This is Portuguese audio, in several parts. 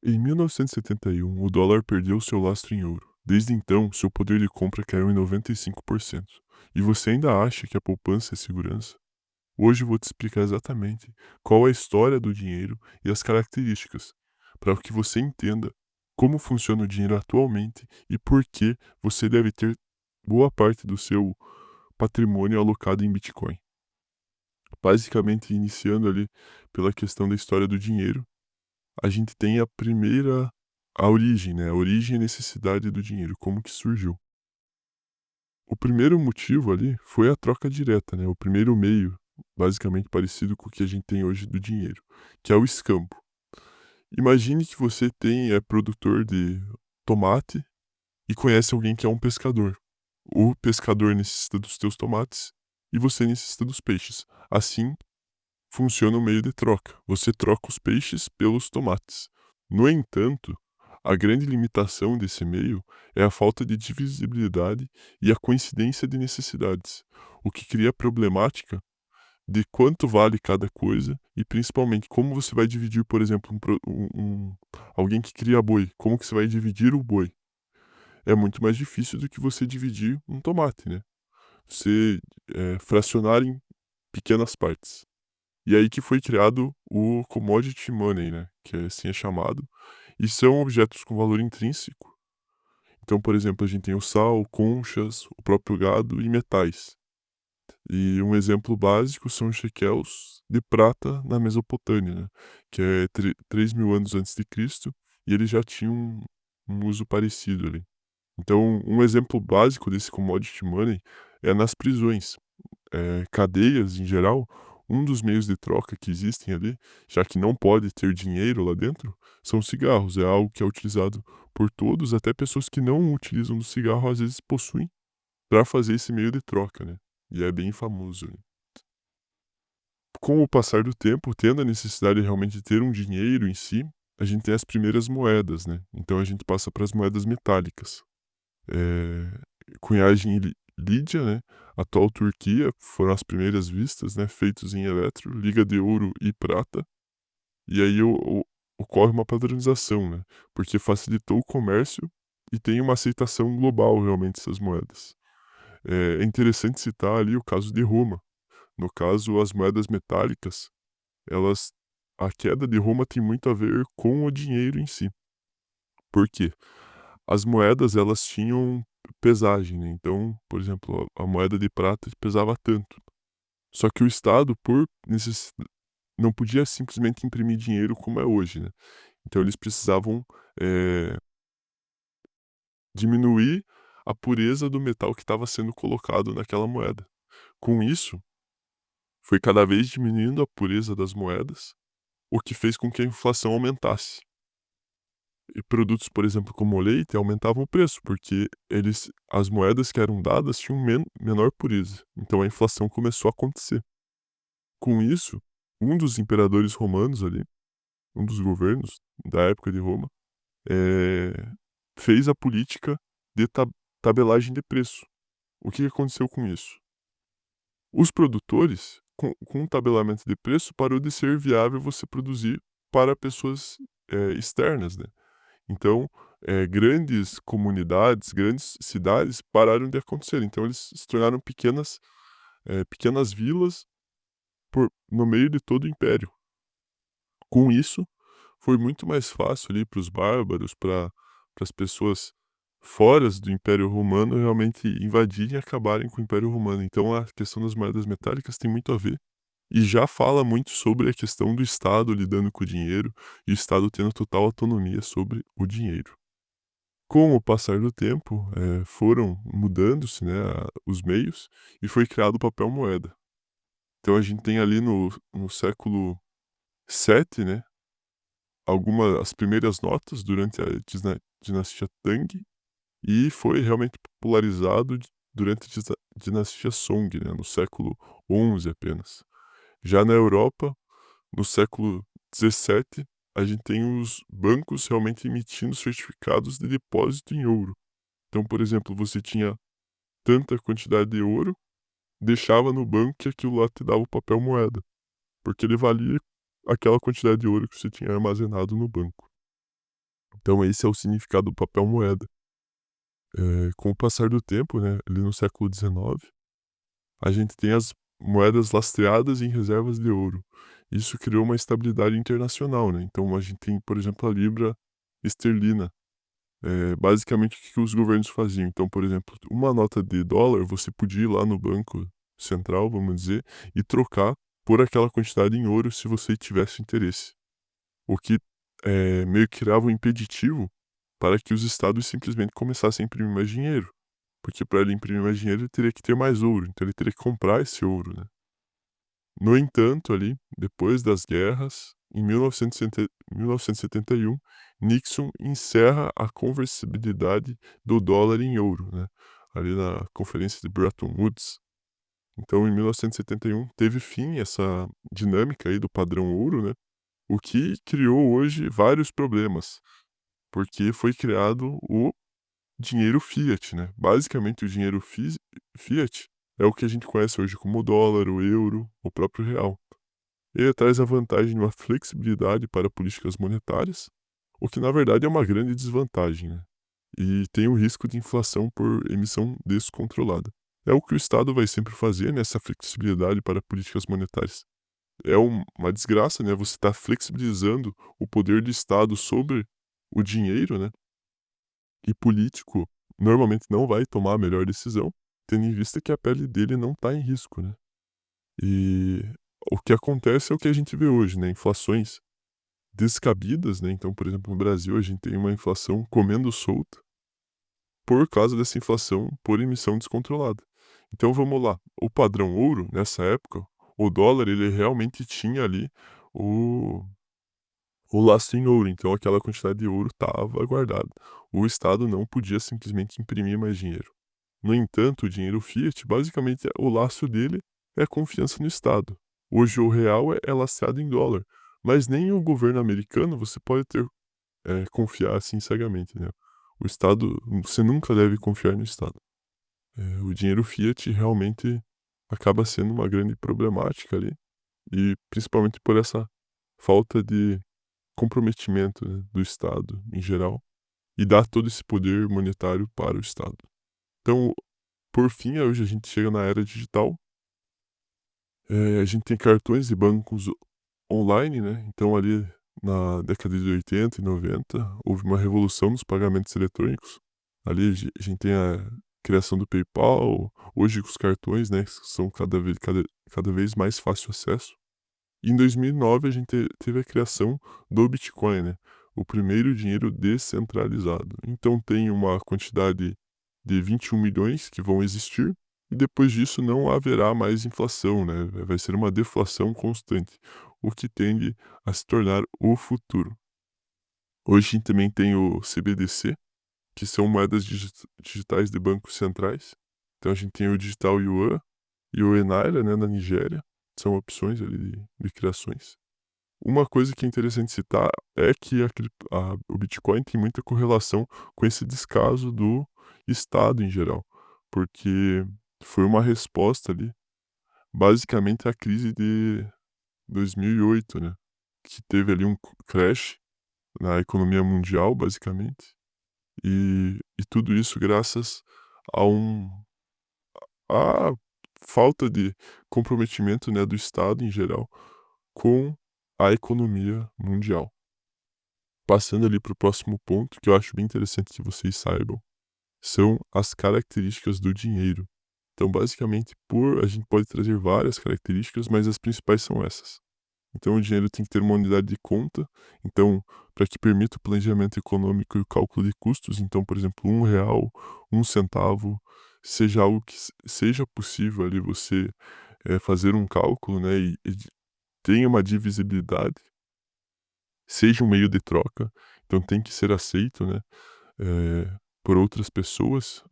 Em 1971, o dólar perdeu seu lastro em ouro. Desde então, seu poder de compra caiu em 95%. E você ainda acha que a poupança é segurança? Hoje eu vou te explicar exatamente qual é a história do dinheiro e as características, para que você entenda como funciona o dinheiro atualmente e por que você deve ter boa parte do seu patrimônio alocado em Bitcoin. Basicamente, iniciando ali pela questão da história do dinheiro, a gente tem a origem, né, a origem e necessidade do dinheiro, como que surgiu. O primeiro motivo ali foi a troca direta, né, o primeiro meio, basicamente parecido com o que a gente tem hoje do dinheiro, que é o escambo. Imagine que você é produtor de tomate e conhece alguém que é um pescador. O pescador necessita dos teus tomates e você necessita dos peixes. Assim funciona o meio de troca. Você troca os peixes pelos tomates. No entanto, a grande limitação desse meio é a falta de divisibilidade e a coincidência de necessidades, o que cria a problemática de quanto vale cada coisa e principalmente como você vai dividir, por exemplo, alguém que cria boi, como que você vai dividir o boi? É muito mais difícil do que você dividir um tomate, né? Você fracionar em pequenas partes. E aí que foi criado o commodity money, né, que assim é chamado, e são objetos com valor intrínseco. Então, por exemplo, a gente tem o sal, conchas, o próprio gado e metais. E um exemplo básico são os shekels de prata na Mesopotâmia, né, que é 3.000 anos antes de Cristo, e eles já tinham um uso parecido ali. Então, um exemplo básico desse commodity money é nas prisões. Cadeias em geral, um dos meios de troca que existem ali, já que não pode ter dinheiro lá dentro, são cigarros. É algo que é utilizado por todos, até pessoas que não utilizam do cigarro às vezes possuem para fazer esse meio de troca, né? E é bem famoso, né? Com o passar do tempo, tendo a necessidade realmente de ter um dinheiro em si, a gente tem as primeiras moedas, né? Então a gente passa para as moedas metálicas. Eh, Cunhagem lídia, né, atual Turquia, foram as primeiras vistas, né, feitos em eletro, liga de ouro e prata, e aí ocorre uma padronização, né, porque facilitou o comércio e tem uma aceitação global realmente essas moedas. É interessante citar ali o caso de Roma. No caso, as moedas metálicas, elas a queda de Roma tem muito a ver com o dinheiro em si. Por quê? As moedas elas tinham pesagem, né, então, por exemplo, a moeda de prata pesava tanto. Só que o Estado, por necessi não podia simplesmente imprimir dinheiro como é hoje, né. Então eles precisavam, eh, diminuir a pureza do metal que estava sendo colocado naquela moeda. Com isso, foi cada vez diminuindo a pureza das moedas, o que fez com que a inflação aumentasse. E produtos, por exemplo, como o leite, aumentavam o preço, porque as moedas que eram dadas tinham menor pureza. Então a inflação começou a acontecer. Com isso, um dos imperadores romanos ali, um dos governos da época de Roma, eh, fez a política de tabelagem de preço. O que aconteceu com isso? Os produtores, com o tabelamento de preço, parou de ser viável você produzir para pessoas externas, né? Então, grandes comunidades, grandes cidades pararam de acontecer. Então eles se tornaram pequenas vilas no meio de todo o império. Com isso, foi muito mais fácil ali para os bárbaros, para as pessoas fora do Império Romano realmente invadirem e acabarem com o Império Romano. Então a questão das moedas metálicas tem muito a ver. E já fala muito sobre a questão do Estado lidando com o dinheiro e o Estado tendo total autonomia sobre o dinheiro. Com o passar do tempo, foram mudando-se, né, os meios e foi criado o papel moeda. Então a gente tem ali no século VII, né, as primeiras notas durante a dinastia Tang e foi realmente popularizado durante a dinastia Song, né, no século XI apenas. Já na Europa, no século XVII, a gente tem os bancos realmente emitindo certificados de depósito em ouro. Então, por exemplo, você tinha tanta quantidade de ouro, deixava no banco que aquilo lá te dava o papel moeda, porque ele valia aquela quantidade de ouro que você tinha armazenado no banco. Então esse é o significado do papel moeda. Com o passar do tempo, né, ali no século XIX, a gente tem as moedas lastreadas em reservas de ouro. Isso criou uma estabilidade internacional, né, então a gente tem, por exemplo, a libra esterlina. Basicamente o que que os governos faziam? Então, por exemplo, uma nota de dólar, você podia ir lá no banco central, vamos dizer, e trocar por aquela quantidade em ouro se você tivesse interesse. O que, meio que criava um impeditivo para que os estados simplesmente começassem a imprimir mais dinheiro, porque para ele imprimir mais dinheiro ele teria que ter mais ouro, então ele teria que comprar esse ouro, né. No entanto, ali, depois das guerras, em 1971, Nixon encerra a conversibilidade do dólar em ouro, né, ali na conferência de Bretton Woods. Então, em 1971, teve fim essa dinâmica aí do padrão ouro, né, o que criou hoje vários problemas, porque foi criado o dinheiro fiat, né. Basicamente, o dinheiro fiat é o que a gente conhece hoje como o dólar, o euro, o próprio real. Ele traz a vantagem de uma flexibilidade para políticas monetárias, o que na verdade é uma grande desvantagem, né? E tem o risco de inflação por emissão descontrolada. É o que o Estado vai sempre fazer nessa flexibilidade para políticas monetárias. É uma desgraça, né? Você está flexibilizando o poder do Estado sobre o dinheiro, né? E político normalmente não vai tomar a melhor decisão, tendo em vista que a pele dele não está em risco, né? E o que acontece é o que a gente vê hoje, né? Inflações descabidas, né? Então, por exemplo, no Brasil a gente tem uma inflação comendo solta por causa dessa inflação por emissão descontrolada. Então vamos lá, o padrão ouro nessa época, o dólar ele realmente tinha ali o, o lastro em ouro, então aquela quantidade de ouro estava guardada. O Estado não podia simplesmente imprimir mais dinheiro. No entanto, o dinheiro fiat, basicamente, o laço dele é a confiança no Estado. Hoje o real é lastreado em dólar, mas nem o governo americano você pode confiar assim cegamente, né. O Estado você nunca deve confiar no Estado. O dinheiro fiat realmente acaba sendo uma grande problemática ali, e principalmente por essa falta de comprometimento, né, do Estado em geral, e dar todo esse poder monetário para o Estado. Então, por fim, hoje a gente chega na era digital. A gente tem cartões e bancos online, né, então ali na década de 80 e 90 houve uma revolução nos pagamentos eletrônicos. Ali a gente tem a criação do PayPal, hoje os cartões, né, são cada vez mais fácil acesso. E em 2009 a gente teve a criação do Bitcoin, né, o primeiro dinheiro descentralizado. Então tem uma quantidade de 21 milhões que vão existir, e depois disso não haverá mais inflação, né, vai ser uma deflação constante, o que tende a se tornar o futuro. Hoje a gente também tem o CBDC, que são moedas digitais de bancos centrais. Então a gente tem o digital yuan e o enaira, né, na Nigéria, são opções ali de criações. Uma coisa que é interessante citar é que o Bitcoin tem muita correlação com esse descaso do Estado em geral, porque foi uma resposta ali, basicamente, à crise de 2008, né, que teve ali um crash na economia mundial, basicamente, e tudo isso graças a à falta de comprometimento, né, do Estado em geral com a economia mundial. Passando ali para o próximo ponto, que eu acho bem interessante que vocês saibam, são as características do dinheiro. Então, basicamente, a gente pode trazer várias características, mas as principais são essas. Então, o dinheiro tem que ter uma unidade de conta, então, para que permita o planejamento econômico e o cálculo de custos, então, por exemplo, R$ 1, 1 centavo, seja algo que seja possível ali você fazer um cálculo, né, e tenha uma divisibilidade, seja um meio de troca, então tem que ser aceito, né, por outras pessoas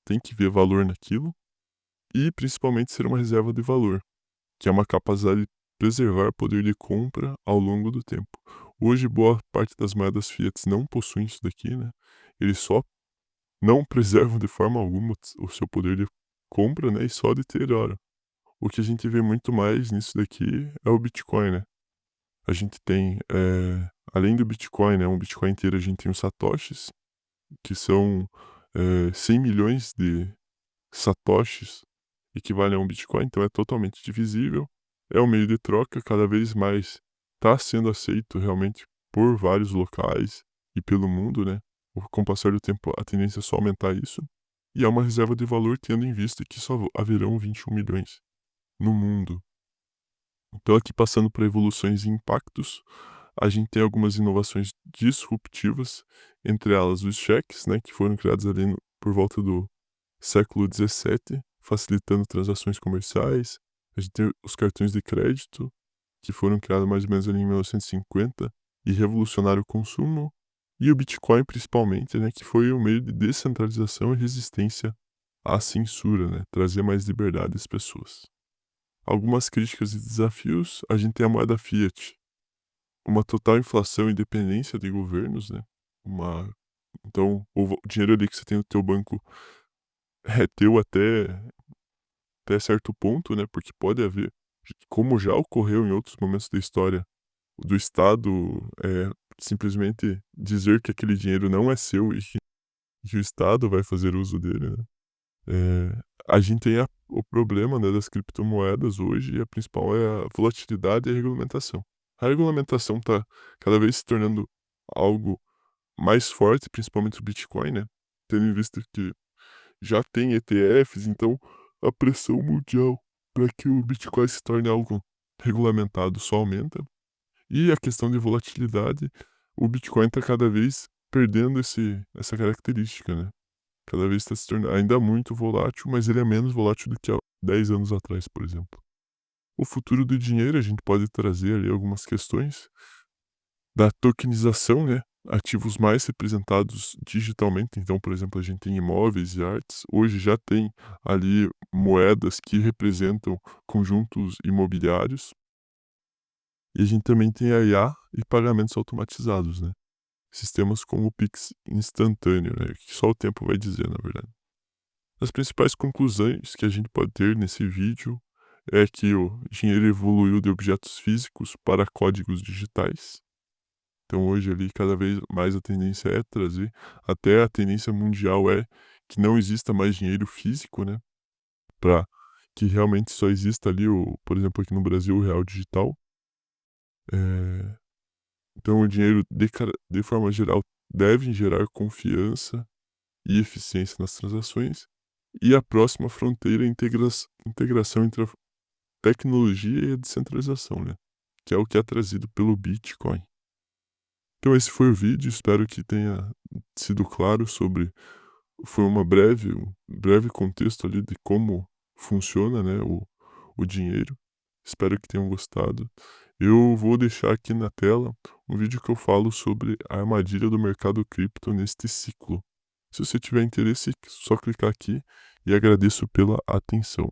têm que ver valor naquilo, e principalmente ser uma reserva de valor, que é uma capacidade de preservar poder de compra ao longo do tempo. Hoje, boa parte das moedas fiat não possuem isso daqui, né, eles só não preservam de forma alguma o seu poder de compra, né, e só deterioram. O que a gente vê muito mais nisso daqui é o Bitcoin, né. A gente tem, além do Bitcoin, né, um Bitcoin inteiro, a gente tem os satoshis, que são, 100 milhões de satoshis equivale a um Bitcoin, então é totalmente divisível. É um meio de troca, cada vez mais está sendo aceito realmente por vários locais e pelo mundo, né. Com o passar do tempo, a tendência é só aumentar isso. E é uma reserva de valor, tendo em vista que só haverão 21 milhões no mundo. Então, aqui passando por evoluções e impactos, a gente tem algumas inovações disruptivas, entre elas os cheques, né, que foram criados ali por volta do século XVII, facilitando transações comerciais. A gente tem os cartões de crédito, que foram criados mais ou menos ali em 1950 e cinquenta e revolucionaram o consumo. E o Bitcoin, principalmente, né, que foi um meio de descentralização e resistência à censura, né, trazer mais liberdade às pessoas. Algumas críticas e desafios, a gente tem a moeda fiat, uma total inflação e dependência de governos, né, uma então o dinheiro ali que você tem no teu banco é teu até certo ponto, né, porque pode haver, como já ocorreu em outros momentos da história, do Estado, simplesmente dizer que aquele dinheiro não é seu e que o Estado vai fazer uso dele, né. A gente tem o problema, né, das criptomoedas hoje, e a principal é a volatilidade e a regulamentação. A regulamentação está cada vez se tornando algo mais forte, principalmente o Bitcoin, né, tendo em vista que já tem ETFs, então a pressão mundial para que o Bitcoin se torne algo regulamentado só aumenta. E a questão de volatilidade, o Bitcoin está cada vez perdendo essa característica, né. Cada vez está se tornando ainda muito volátil, mas ele é menos volátil do que há 10 anos atrás, por exemplo. O futuro do dinheiro, a gente pode trazer ali algumas questões da tokenização, né, ativos mais representados digitalmente, então, por exemplo, a gente tem imóveis e artes, hoje já tem ali moedas que representam conjuntos imobiliários, e a gente também tem a IA e pagamentos automatizados, né, sistemas como o Pix instantâneo, né, que só o tempo vai dizer, na verdade. As principais conclusões que a gente pode ter nesse vídeo é que o dinheiro evoluiu de objetos físicos para códigos digitais. Então hoje ali cada vez mais a tendência é trazer, até a tendência mundial é que não exista mais dinheiro físico, né, para que realmente só exista ali por exemplo, aqui no Brasil, o real digital. Eh, então o dinheiro de forma geral deve gerar confiança e eficiência nas transações. E a próxima fronteira é a integração entre a tecnologia e a descentralização, né, que é o que é trazido pelo Bitcoin. Então esse foi o vídeo, espero que tenha sido claro sobre, foi um breve contexto ali de como funciona, né, o dinheiro. Espero que tenham gostado. Eu vou deixar aqui na tela um vídeo que eu falo sobre a armadilha do mercado cripto neste ciclo. Se você tiver interesse, é só clicar aqui, e agradeço pela atenção.